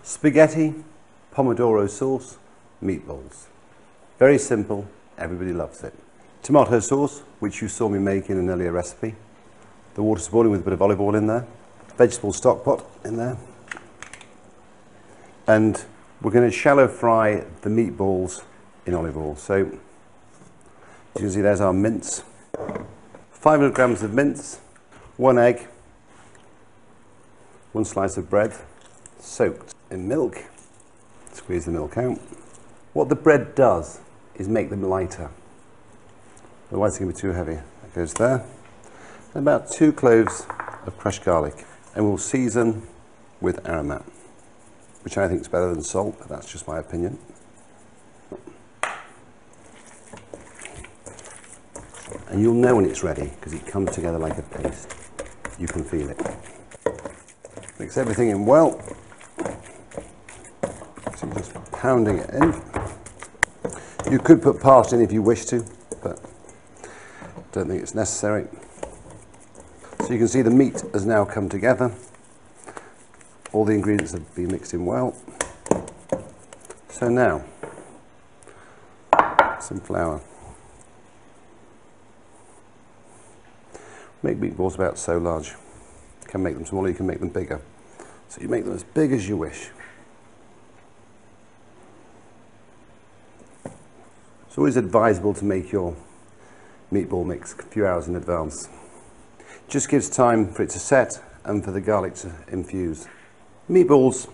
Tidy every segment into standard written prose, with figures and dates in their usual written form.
Spaghetti, pomodoro sauce, meatballs. Very simple, everybody loves it. Tomato sauce, which you saw me make in an earlier recipe. The water's boiling with a bit of olive oil in there. Vegetable stock pot in there. And we're going to shallow fry the meatballs in olive oil. So, as you can see, there's our mince. 500 grams of mince, 1 egg, 1 slice of bread, soaked in milk. Squeeze the milk out. What the bread does is make them lighter. Otherwise it's going to be too heavy. That goes there. And about 2 cloves of crushed garlic. And we'll season with aromat, which I think is better than salt, but that's just my opinion. And you'll know when it's ready because it comes together like a paste. You can feel it. Mix everything in well. So just pounding it in. You could put parsley in if you wish to, but don't think it's necessary. So you can see the meat has now come together. All the ingredients have been mixed in well. So now, some flour. Make meatballs about so large. You can make them smaller, you can make them bigger. So you make them as big as you wish. It's always advisable to make your meatball mix a few hours in advance. It just gives time for it to set and for the garlic to infuse. Meatballs,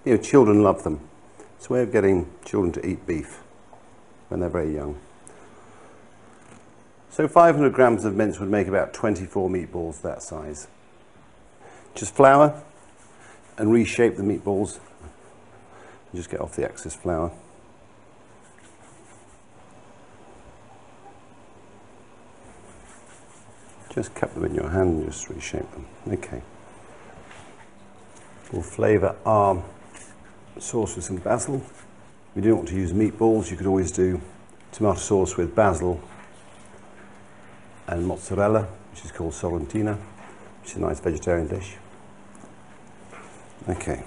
you know, children love them. It's a way of getting children to eat beef when they're very young. So 500 grams of mince would make about 24 meatballs that size. Just flour and reshape the meatballs. Just get off the excess flour. Just cup them in your hand and just reshape them. Okay. We'll flavour our sauce with some basil. If you don't want to use meatballs, you could always do tomato sauce with basil and mozzarella, which is called Sorrentina, which is a nice vegetarian dish. Okay.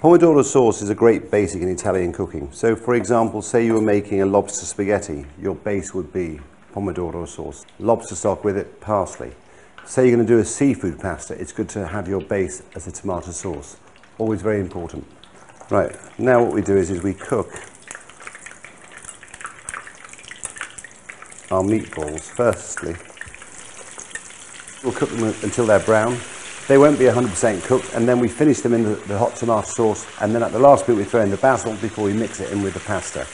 Pomodoro sauce is a great basic in Italian cooking. So for example, say you were making a lobster spaghetti, your base would be pomodoro sauce. Lobster stock with it, parsley. Say you're going to do a seafood pasta, it's good to have your base as a tomato sauce. Always very important. Right, now what we do is we cook our meatballs. Firstly, we'll cook them until they're brown. They won't be 100% cooked, and then we finish them in the hot tomato sauce, and then at the last bit we throw in the basil before we mix it in with the pasta.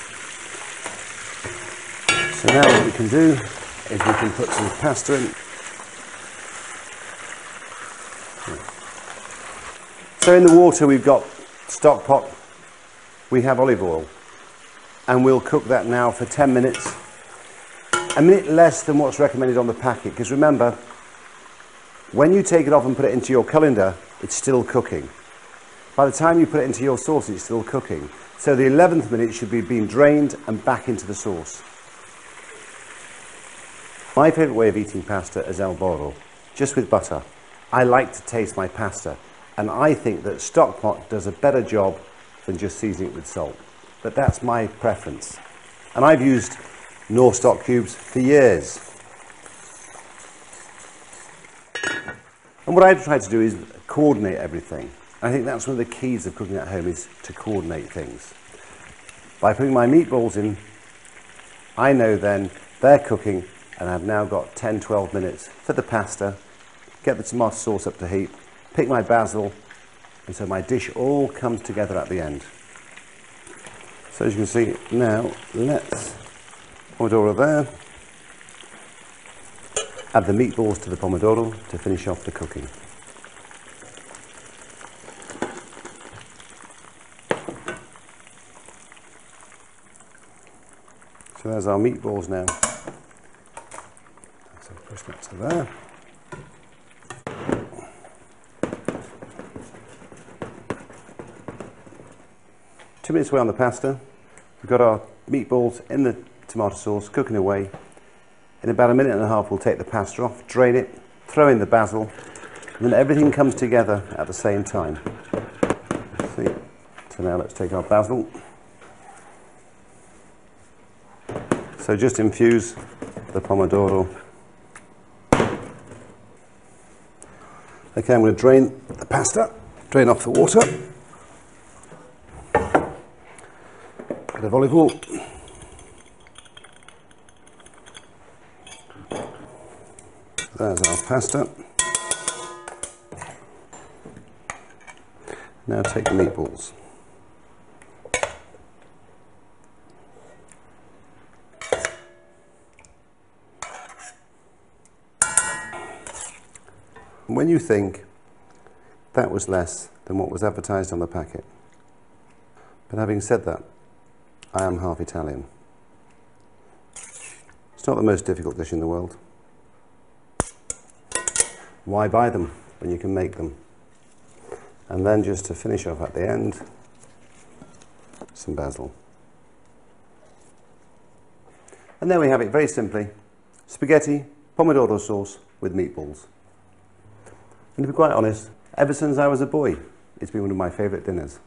So now what we can do is we can put some pasta in. So in the water we've got stock pot, we have olive oil, and we'll cook that now for 10 minutes. A minute less than what's recommended on the packet, because remember, when you take it off and put it into your colander, it's still cooking. By the time you put it into your sauce, it's still cooking. So the 11th minute should be being drained and back into the sauce. My favourite way of eating pasta is al burro, just with butter. I like to taste my pasta, and I think that stock pot does a better job than just seasoning it with salt. But that's my preference. And I've used Knorr stock cubes for years. And what I try to do is coordinate everything. I think that's one of the keys of cooking at home, is to coordinate things. By putting my meatballs in, I know then they're cooking, and I've now got 10-12 minutes for the pasta, get the tomato sauce up to heat, pick my basil, and so my dish all comes together at the end. So as you can see now, let's pomodoro there. Add the meatballs to the pomodoro to finish off the cooking. So there's our meatballs now. So push that to there. Two minutes away on the pasta. We've got our meatballs in the tomato sauce, cooking away. In about a minute and a half, we'll take the pasta off, drain it, throw in the basil, And then everything comes together at the same time. See? So now let's take our basil. So just infuse the pomodoro. Okay, I'm going to drain the pasta, drain off the water. Bit of olive oil. There's our pasta. Now take the meatballs. When you think that was less than what was advertised on the packet. But having said that, I am half Italian. It's not the most difficult dish in the world. Why buy them when you can make them? And then just to finish off at the end, some basil. And there we have it, very simply. Spaghetti, pomodoro sauce with meatballs. And to be quite honest, ever since I was a boy, it's been one of my favourite dinners.